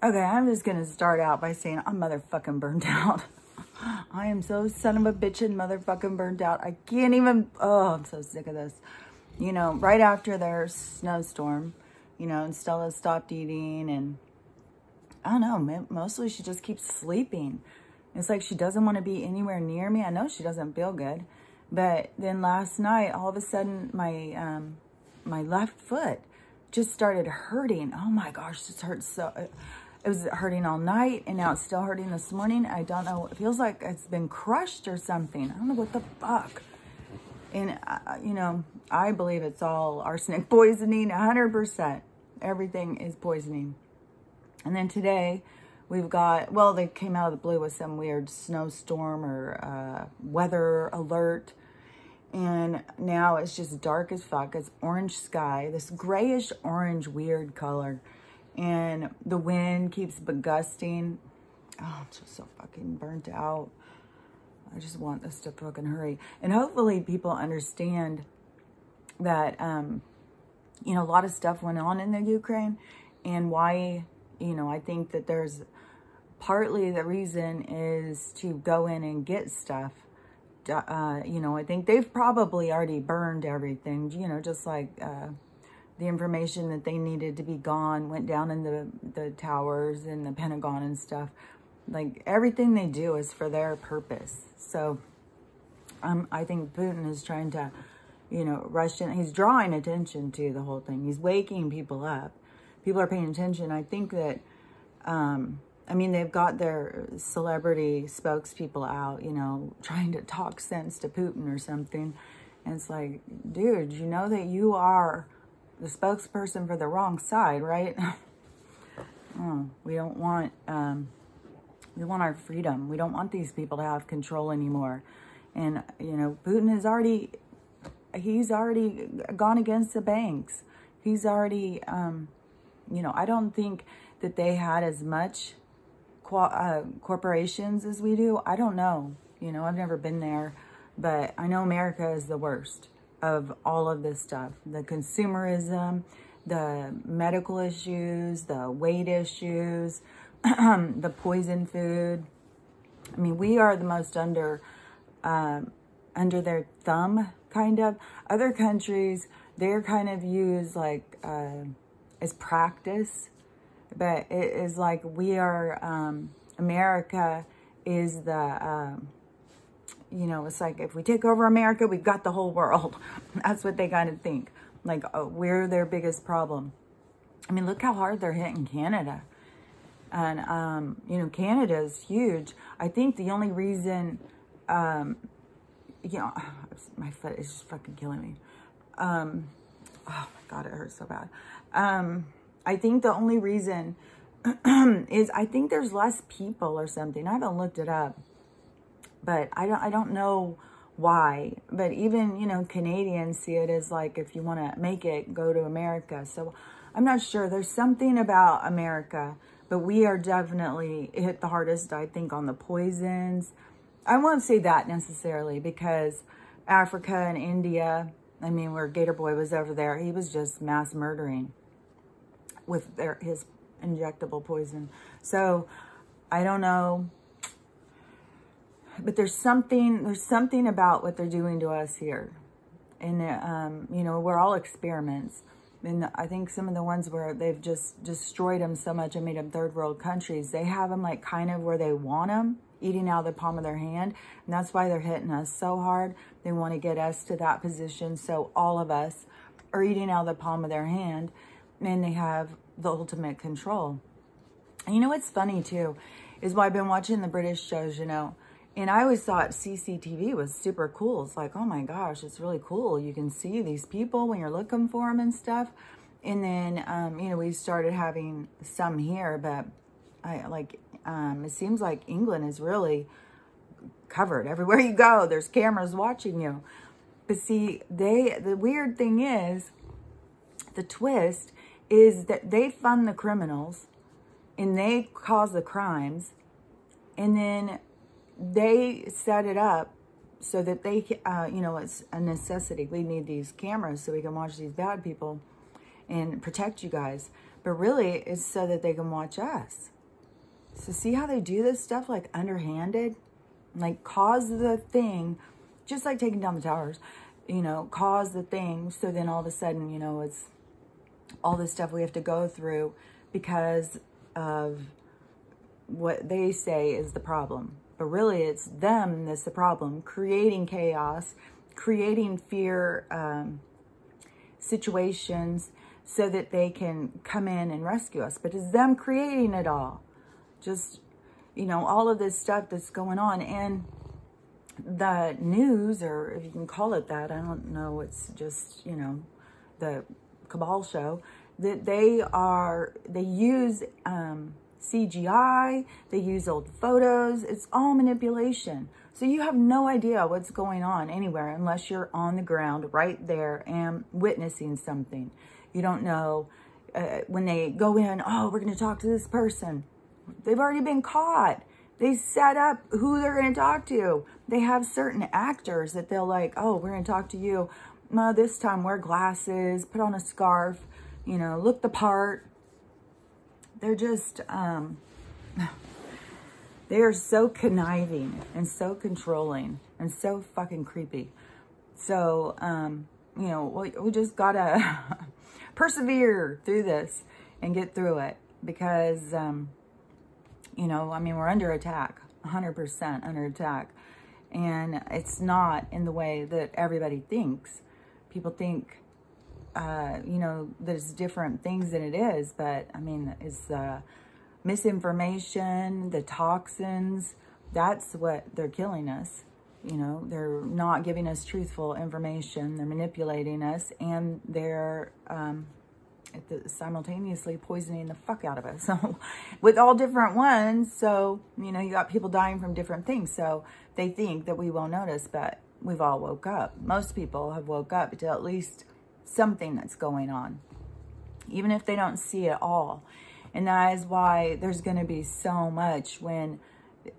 Okay, I'm just gonna start out by saying I'm motherfucking burnt out. I am so son of a bitch and motherfucking burnt out. I can't even, oh, I'm so sick of this. You know, right after their snowstorm, you know, and Stella stopped eating, and I don't know, mostly she just keeps sleeping. It's like she doesn't want to be anywhere near me. I know she doesn't feel good. But then last night, all of a sudden, my left foot just started hurting. Oh my gosh, this hurts so... It was hurting all night, and now it's still hurting this morning. I don't know. It feels like it's been crushed or something. I don't know what the fuck. And, you know, I believe it's all arsenic poisoning, 100%. Everything is poisoning. And then today, we've got, well, they came out of the blue with some weird snowstorm or weather alert. And now it's just dark as fuck. It's orange sky, this grayish orange weird color. And the wind keeps gusting. Oh, I'm just so fucking burnt out. I just want this to fucking hurry. And hopefully people understand that, you know, a lot of stuff went on in the Ukraine. And why, you know, I think that there's partly the reason is to go in and get stuff. You know, I think they've probably already burned everything, you know, just like... the information that they needed to be gone went down in the towers and the Pentagon and stuff. Like, everything they do is for their purpose. So, I think Putin is trying to, you know, rush in. He's drawing attention to the whole thing. He's waking people up. People are paying attention. I think that, I mean, they've got their celebrity spokespeople out, you know, trying to talk sense to Putin or something. And it's like, dude, you know that you are... the spokesperson for the wrong side, right? Oh, we don't want, we want our freedom. We don't want these people to have control anymore. And, you know, Putin has already, he's already gone against the banks. He's already, you know, I don't think that they had as much corporations as we do. I don't know. You know, I've never been there, but I know America is the worst of all of this stuff. The consumerism, the medical issues, the weight issues, the poison food. I mean, we are the most under their thumb, kind of. Other countries, they're kind of used like as practice, but it is like we are, America is the, you know, it's like if we take over America, we've got the whole world. That's what they kind of think. Like, we're their biggest problem. I mean, look how hard they're hitting Canada. And, you know, Canada is huge. I think the only reason, you know, my foot is just fucking killing me. Oh my God, it hurts so bad. I think the only reason is I think there's less people or something. I haven't looked it up. But I don't know why. But even, you know, Canadians see it as like, if you want to make it, go to America. So I'm not sure. There's something about America. But we are definitely hit the hardest, I think, on the poisons. I won't say that necessarily because Africa and India, I mean, where Gator Boy was over there, he was just mass murdering with his injectable poison. So I don't know. But there's something about what they're doing to us here. And, you know, we're all experiments. And I think some of the ones where they've just destroyed them so much and made them third world countries, they have them like kind of where they want them, eating out of the palm of their hand. And that's why they're hitting us so hard. They want to get us to that position. So all of us are eating out of the palm of their hand, and they have the ultimate control. And you know what's funny too, is why I've been watching the British shows, you know, and I always thought CCTV was super cool. It's like, oh my gosh, it's really cool. You can see these people when you're looking for them and stuff. And then, you know, we started having some here, but it seems like England is really covered. Everywhere you go, there's cameras watching you. But see, the weird thing is, the twist is that they fund the criminals and they cause the crimes, and then they set it up so that they, you know, it's a necessity. We need these cameras so we can watch these bad people and protect you guys. But really, it's so that they can watch us. So see how they do this stuff, like underhanded? Like cause the thing, just like taking down the towers, you know, cause the thing. So then all of a sudden, you know, it's all this stuff we have to go through because of what they say is the problem. But really, it's them that's the problem, creating chaos, creating fear situations so that they can come in and rescue us. But it's them creating it all. Just, you know, all of this stuff that's going on. And the news, or if you can call it that, I don't know, it's just, you know, the cabal show, that they use CGI, they use old photos, it's all manipulation. So you have no idea what's going on anywhere unless you're on the ground right there and witnessing something. You don't know when they go in, oh, we're going to talk to this person. They've already been caught. They set up who they're going to talk to. They have certain actors that they'll like, oh, we're going to talk to you. No, this time wear glasses, put on a scarf, you know, look the part. They're just, they are so conniving and so controlling and so fucking creepy. So, you know, we just gotta persevere through this and get through it because, you know, I mean, we're under attack, 100% under attack. And it's not in the way that everybody thinks. People think, you know, there's different things than it is, but I mean, it's misinformation, the toxins, that's what they're killing us. You know, they're not giving us truthful information, they're manipulating us, and they're simultaneously poisoning the fuck out of us. So, with all different ones, so, you know, you got people dying from different things, so they think that we won't notice, but we've all woke up. Most people have woke up to at least something that's going on, even if they don't see it all. And that is why there's going to be so much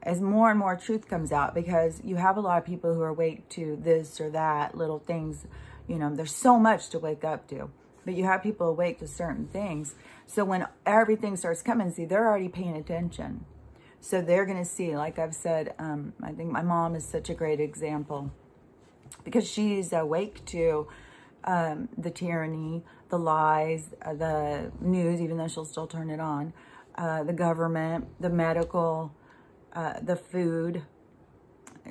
as more and more truth comes out, because you have a lot of people who are awake to this or that little things. You know, there's so much to wake up to, but you have people awake to certain things. So when everything starts coming, see, they're already paying attention. So they're going to see, like I've said, I think my mom is such a great example because she's awake to the tyranny, the lies, the news, even though she'll still turn it on, the government, the medical, the food.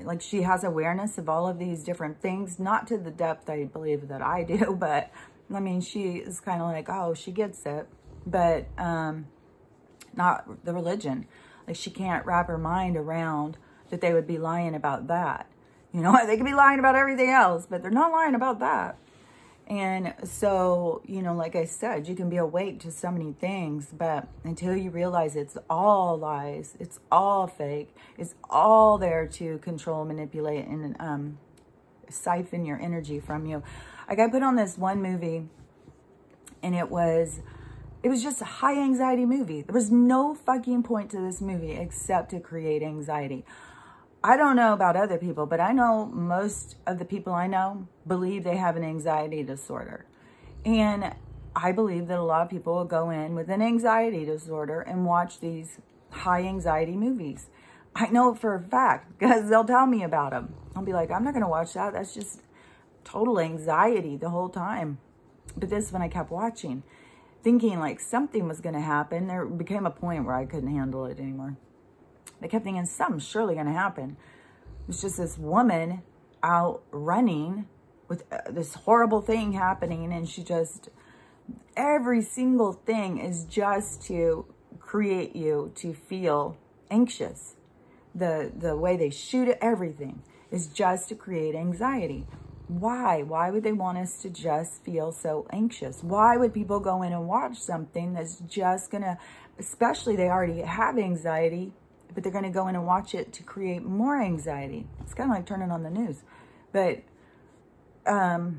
Like, she has awareness of all of these different things, not to the depth I believe that I do, but I mean, she is kind of like, oh, she gets it, but not the religion. Like, she can't wrap her mind around that they would be lying about that. You know, they could be lying about everything else, but they're not lying about that. And so, you know, like I said, you can be awake to so many things, but until you realize it's all lies, it's all fake, it's all there to control, manipulate, and siphon your energy from you. Like, I put on this one movie, and it was just a high anxiety movie. There was no fucking point to this movie except to create anxiety. I don't know about other people, but I know most of the people I know believe they have an anxiety disorder. And I believe that a lot of people will go in with an anxiety disorder and watch these high anxiety movies. I know it for a fact because they'll tell me about them. I'll be like, I'm not going to watch that. That's just total anxiety the whole time. But this one I kept watching, thinking like something was going to happen. There became a point where I couldn't handle it anymore. I kept thinking something's surely going to happen. It's just this woman out running with this horrible thing happening. And she just, every single thing is just to create you to feel anxious. The way they shoot it, everything is just to create anxiety. Why? Why would they want us to just feel so anxious? Why would people go in and watch something that's just going to, especially they already have anxiety, but they're going to go in and watch it to create more anxiety. It's kind of like turning on the news. But the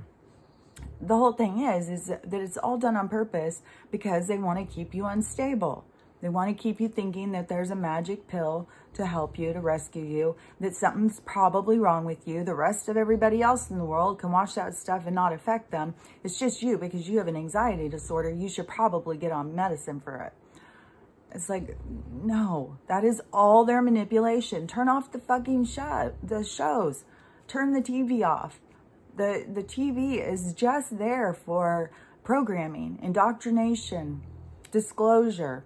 whole thing is that it's all done on purpose because they want to keep you unstable. They want to keep you thinking that there's a magic pill to help you, to rescue you, that something's probably wrong with you. The rest of everybody else in the world can watch that stuff and not affect them. It's just you, because you have an anxiety disorder. You should probably get on medicine for it. It's like, no, that is all their manipulation. Turn off the fucking shows. Turn the TV off. The TV is just there for programming, indoctrination, disclosure.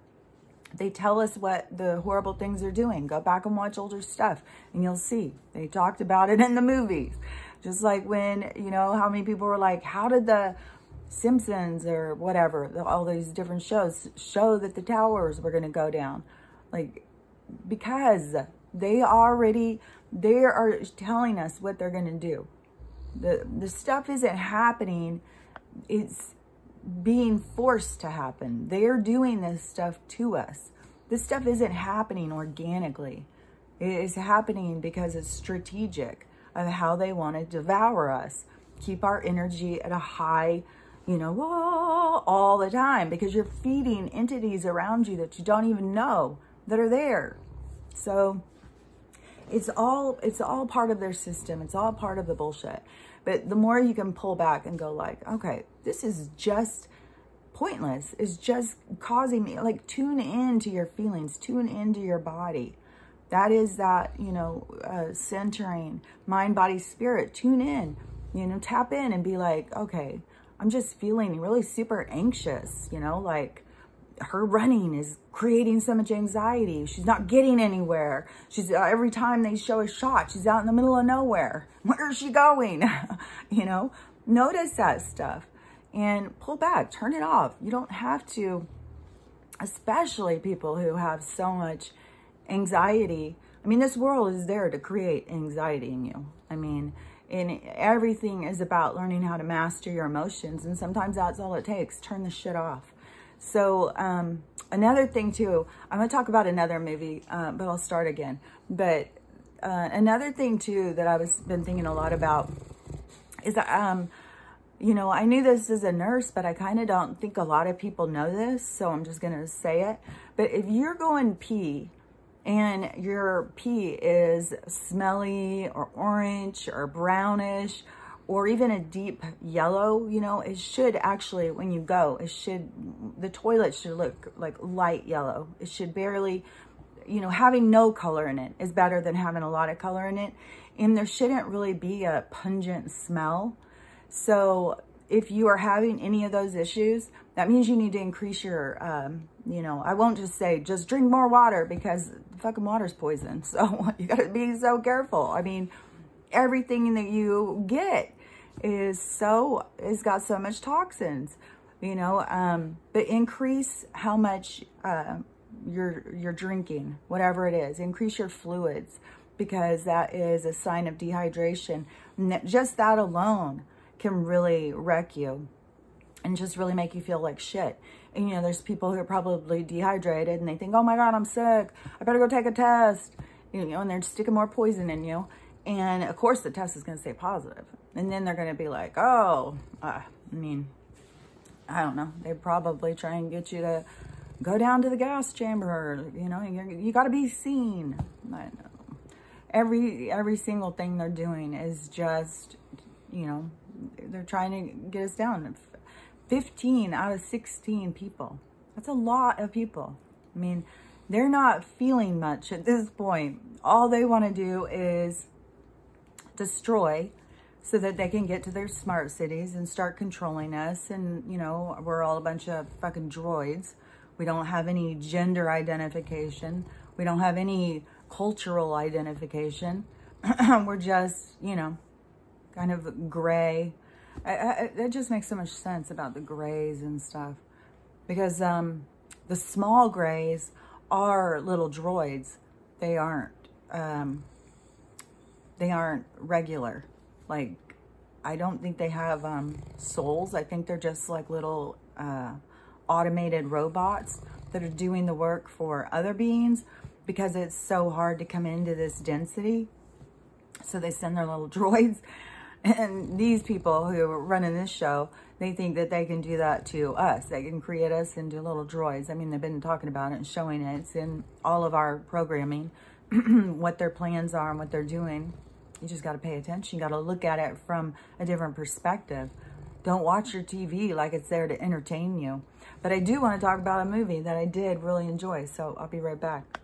They tell us what the horrible things they're doing. Go back and watch older stuff and you'll see. They talked about it in the movies. Just like when, you know, how many people were like, how did the Simpsons or whatever, all these different shows show that the towers were going to go down? Like, because they are telling us what they're going to do. The stuff isn't happening. It's being forced to happen. They're doing this stuff to us. This stuff isn't happening organically. It is happening because it's strategic of how they want to devour us. Keep our energy at a high, you know, all the time, because you're feeding entities around you that you don't even know that are there. So it's all part of their system. It's all part of the bullshit. But the more you can pull back and go like, okay, this is just pointless. It's just causing me, like, tune into your feelings, tune into your body. That is that, you know, centering mind, body, spirit. Tune in, you know, tap in and be like, okay, I'm just feeling really super anxious, you know, like her running is creating so much anxiety. She's not getting anywhere. She's every time they show a shot, she's out in the middle of nowhere. Where is she going? You know, notice that stuff and pull back, turn it off. You don't have to, especially people who have so much anxiety. I mean, this world is there to create anxiety in you. I mean, and everything is about learning how to master your emotions. And sometimes that's all it takes. Turn the shit off. So another thing too, I'm going to talk about another movie, but I'll start again. But another thing too that been thinking a lot about is that, you know, I knew this as a nurse, but I kind of don't think a lot of people know this. So I'm just going to say it. But if you're going pee and your pee is smelly or orange or brownish, or even a deep yellow, you know, it should actually, when you go, the toilet should look like light yellow. It should barely, you know, having no color in it is better than having a lot of color in it. And there shouldn't really be a pungent smell. So if you are having any of those issues, that means you need to increase your, you know, I won't just say, just drink more water, because fucking water's poison. So you gotta be so careful. I mean, everything that you get it's got so much toxins, you know, but increase how much you're drinking, whatever it is. Increase your fluids, because that is a sign of dehydration. And just that alone can really wreck you and just really make you feel like shit. And, you know, there's people who are probably dehydrated and they think, oh my God, I'm sick. I better go take a test, you know, and they're sticking more poison in you. And of course the test is going to say positive. And then they're going to be like, oh, I mean, I don't know. They probably try and get you to go down to the gas chamber, you know, you got to be seen. I know. Every single thing they're doing is just, you know, they're trying to get us down. 15 out of 16 people. That's a lot of people. I mean, they're not feeling much at this point. All they want to do is destroy so that they can get to their smart cities and start controlling us. And, you know, we're all a bunch of fucking droids. We don't have any gender identification. We don't have any cultural identification. We're just, you know, kind of gray. It just makes so much sense about the grays and stuff. Because the small grays are little droids. They aren't regular. Like, I don't think they have souls. I think they're just like little automated robots that are doing the work for other beings, because it's so hard to come into this density. So they send their little droids. And these people who are running this show, they think that they can do that to us. They can create us into little droids. I mean, they've been talking about it and showing it. It's in all of our programming, what their plans are and what they're doing. You just got to pay attention. You got to look at it from a different perspective. Don't watch your TV like it's there to entertain you. But I do want to talk about a movie that I did really enjoy, so I'll be right back.